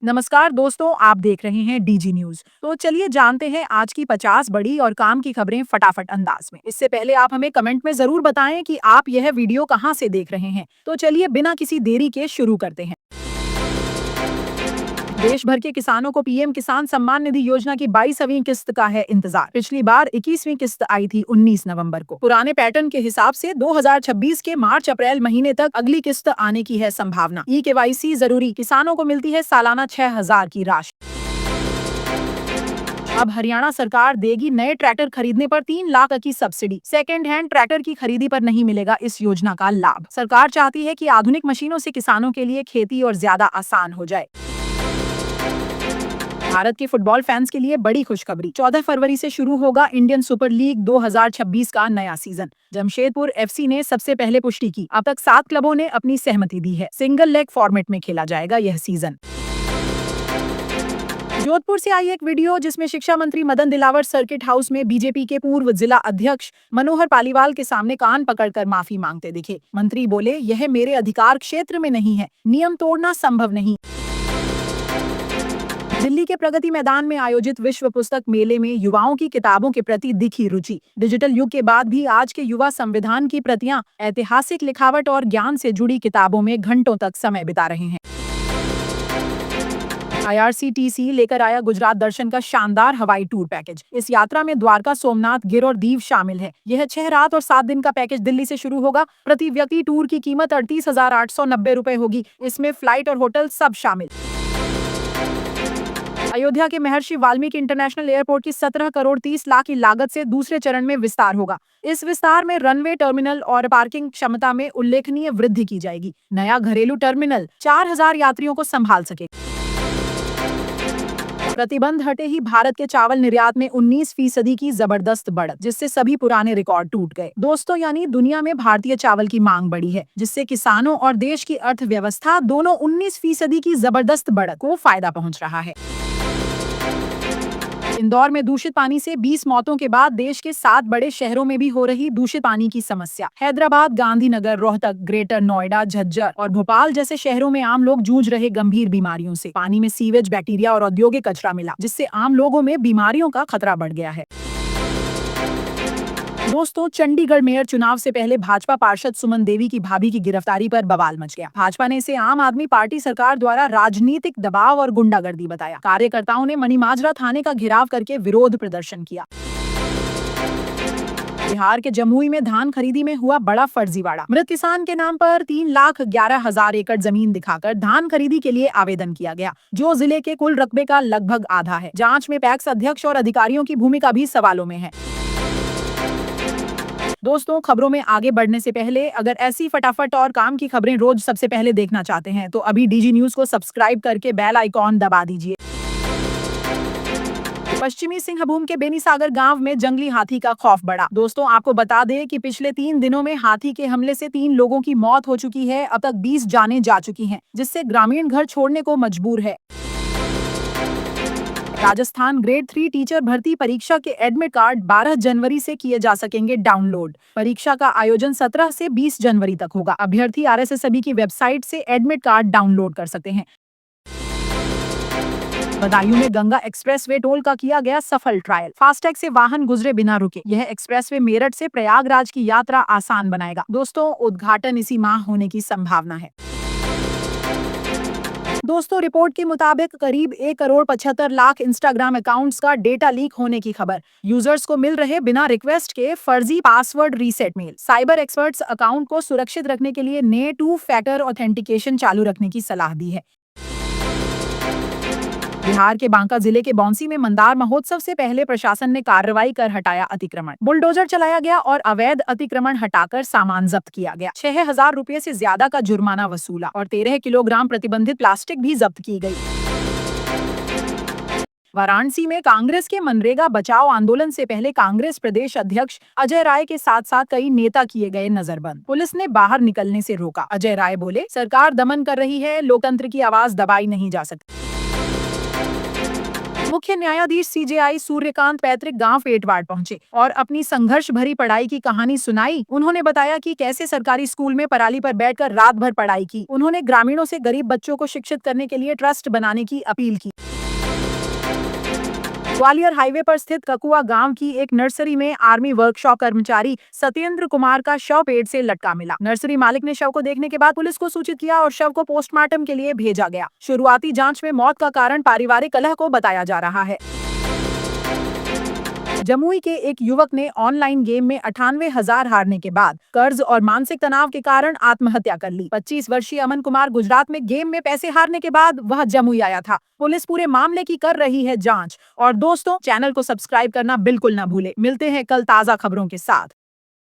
नमस्कार दोस्तों, आप देख रहे हैं डीजी न्यूज। तो चलिए जानते हैं आज की 50 बड़ी और काम की खबरें फटाफट अंदाज में। इससे पहले आप हमें कमेंट में जरूर बताएं कि आप यह वीडियो कहां से देख रहे हैं। तो चलिए बिना किसी देरी के शुरू करते हैं। देश भर के किसानों को पीएम किसान सम्मान निधि योजना की 22वीं किस्त का है इंतजार। पिछली बार 21वीं किस्त आई थी 19 नवंबर को। पुराने पैटर्न के हिसाब से 2026 के मार्च अप्रैल महीने तक अगली किस्त आने की है संभावना। केवाईसी जरूरी, किसानों को मिलती है सालाना 6,000 की राशि। अब हरियाणा सरकार देगी नए ट्रैक्टर खरीदने पर 3 लाख की सब्सिडी। सेकेंड हैंड ट्रैक्टर की खरीदी पर नहीं मिलेगा इस योजना का लाभ। सरकार चाहती है कि आधुनिक मशीनों से किसानों के लिए खेती और ज्यादा आसान हो जाए। भारत के फुटबॉल फैंस के लिए बड़ी खुशखबरी। 14 फरवरी से शुरू होगा इंडियन सुपर लीग 2026 का नया सीजन। जमशेदपुर एफसी ने सबसे पहले पुष्टि की। अब तक 7 क्लबों ने अपनी सहमति दी है। सिंगल लेग फॉर्मेट में खेला जाएगा यह सीजन। जोधपुर से आई एक वीडियो जिसमें शिक्षा मंत्री मदन दिलावर सर्किट हाउस में बीजेपी के पूर्व जिला अध्यक्ष मनोहर पालीवाल के सामने कान पकड़कर माफी मांगते दिखे। मंत्री बोले, यह मेरे अधिकार क्षेत्र में नहीं है, नियम तोड़ना संभव नहीं। दिल्ली के प्रगति मैदान में आयोजित विश्व पुस्तक मेले में युवाओं की किताबों के प्रति दिखी रुचि। डिजिटल युग के बाद भी आज के युवा संविधान की प्रतियां, ऐतिहासिक लिखावट और ज्ञान से जुड़ी किताबों में घंटों तक समय बिता रहे हैं। IRCTC लेकर आया गुजरात दर्शन का शानदार हवाई टूर पैकेज। इस यात्रा में द्वारका, सोमनाथ, गिर और दीव शामिल है। यह 6 रात और 7 दिन का पैकेज दिल्ली से शुरू होगा। प्रति व्यक्ति टूर की कीमत 38,890 रुपए होगी। इसमें फ्लाइट और होटल सब शामिल। अयोध्या के महर्षि वाल्मीकि इंटरनेशनल एयरपोर्ट की 17 करोड़ 30 लाख की लागत से दूसरे चरण में विस्तार होगा। इस विस्तार में रनवे, टर्मिनल और पार्किंग क्षमता में उल्लेखनीय वृद्धि की जाएगी। नया घरेलू टर्मिनल 4,000 यात्रियों को संभाल सके। प्रतिबंध हटे ही भारत के चावल निर्यात में 19% की जबरदस्त बढ़त, जिससे सभी पुराने रिकॉर्ड टूट गए। दोस्तों, यानी दुनिया में भारतीय चावल की मांग बढ़ी है, जिससे किसानों और देश की अर्थव्यवस्था दोनों 19% की जबरदस्त बढ़त को फायदा पहुंच रहा है। इंदौर में दूषित पानी से 20 मौतों के बाद देश के 7 बड़े शहरों में भी हो रही दूषित पानी की समस्या। हैदराबाद, गांधीनगर, रोहतक, ग्रेटर नोएडा, झज्जर और भोपाल जैसे शहरों में आम लोग जूझ रहे गंभीर बीमारियों से। पानी में सीवेज, बैक्टीरिया और औद्योगिक कचरा मिला, जिससे आम लोगों में बीमारियों का खतरा बढ़ गया है। दोस्तों, चंडीगढ़ मेयर चुनाव से पहले भाजपा पार्षद सुमन देवी की भाभी की गिरफ्तारी पर बवाल मच गया। भाजपा ने इसे आम आदमी पार्टी सरकार द्वारा राजनीतिक दबाव और गुंडागर्दी बताया। कार्यकर्ताओं ने मनीमाजरा थाने का घेराव करके विरोध प्रदर्शन किया। बिहार के जमुई में धान खरीदी में हुआ बड़ा फर्जीवाड़ा। मृत किसान के नाम पर 3,11,000 एकड़ जमीन दिखाकर धान खरीदी के लिए आवेदन किया गया, जो जिले के कुल रकबे का लगभग आधा है। जांच में पैक्स अध्यक्ष और अधिकारियों की भूमिका भी सवालों में है। दोस्तों, खबरों में आगे बढ़ने से पहले अगर ऐसी फटाफट और काम की खबरें रोज सबसे पहले देखना चाहते हैं तो अभी डीजी न्यूज को सब्सक्राइब करके बेल आइकॉन दबा दीजिए। पश्चिमी सिंहभूम के बेनीसागर गांव में जंगली हाथी का खौफ बढ़ा। दोस्तों, आपको बता दें कि पिछले 3 दिनों में हाथी के हमले से 3 लोगों की मौत हो चुकी है। अब तक 20 जानें जा चुकी हैं, जिससे ग्रामीण घर छोड़ने को मजबूर है। राजस्थान ग्रेड 3 टीचर भर्ती परीक्षा के एडमिट कार्ड 12 जनवरी से किए जा सकेंगे डाउनलोड। परीक्षा का आयोजन 17 से 20 जनवरी तक होगा। अभ्यर्थी RSSB की वेबसाइट से एडमिट कार्ड डाउनलोड कर सकते हैं। बदायूं में गंगा एक्सप्रेसवे टोल का किया गया सफल ट्रायल। फास्टैग से वाहन गुजरे बिना रुके। यह एक्सप्रेसवे मेरठ से प्रयागराज की यात्रा आसान बनाएगा। दोस्तों, उद्घाटन इसी माह होने की संभावना है। दोस्तों, रिपोर्ट के मुताबिक करीब 1 करोड़ 75 लाख इंस्टाग्राम अकाउंट्स का डेटा लीक होने की खबर। यूजर्स को मिल रहे बिना रिक्वेस्ट के फर्जी password reset mail. Cyber experts account को सुरक्षित रखने के लिए नए 2 फैक्टर ऑथेंटिकेशन चालू रखने की सलाह दी है। बिहार के बांका जिले के बौंसी में मंदार महोत्सव से पहले प्रशासन ने कार्रवाई कर हटाया अतिक्रमण। बुलडोजर चलाया गया और अवैध अतिक्रमण हटाकर सामान जब्त किया गया। 6,000 रुपए से ज्यादा का जुर्माना वसूला और 13 किलोग्राम प्रतिबंधित प्लास्टिक भी जब्त की गई। वाराणसी में कांग्रेस के मनरेगा बचाओ आंदोलन से पहले कांग्रेस प्रदेश अध्यक्ष अजय राय के साथ साथ कई नेता किए गए नजरबंद। पुलिस ने बाहर निकलने से रोका। अजय राय बोले, सरकार दमन कर रही है, लोकतंत्र की आवाज दबाई नहीं जा सकती। मुख्य न्यायाधीश सीजेआई सूर्यकांत पैतृक गांव पेटवाड़ पहुंचे और अपनी संघर्ष भरी पढ़ाई की कहानी सुनाई। उन्होंने बताया कि कैसे सरकारी स्कूल में पराली पर बैठकर रात भर पढ़ाई की। उन्होंने ग्रामीणों से गरीब बच्चों को शिक्षित करने के लिए ट्रस्ट बनाने की अपील की। ग्वालियर हाईवे पर स्थित ककुआ गांव की एक नर्सरी में आर्मी वर्कशॉप कर्मचारी सत्येंद्र कुमार का शव पेड़ से लटका मिला। नर्सरी मालिक ने शव को देखने के बाद पुलिस को सूचित किया और शव को पोस्टमार्टम के लिए भेजा गया। शुरुआती जांच में मौत का कारण पारिवारिक कलह को बताया जा रहा है। जमुई के एक युवक ने ऑनलाइन गेम में 98,000 हारने के बाद कर्ज और मानसिक तनाव के कारण आत्महत्या कर ली। 25 वर्षीय अमन कुमार गुजरात में गेम में पैसे हारने के बाद वह जमुई आया था। पुलिस पूरे मामले की कर रही है जांच। और दोस्तों, चैनल को सब्सक्राइब करना बिल्कुल ना भूले। मिलते हैं कल ताजा खबरों के साथ।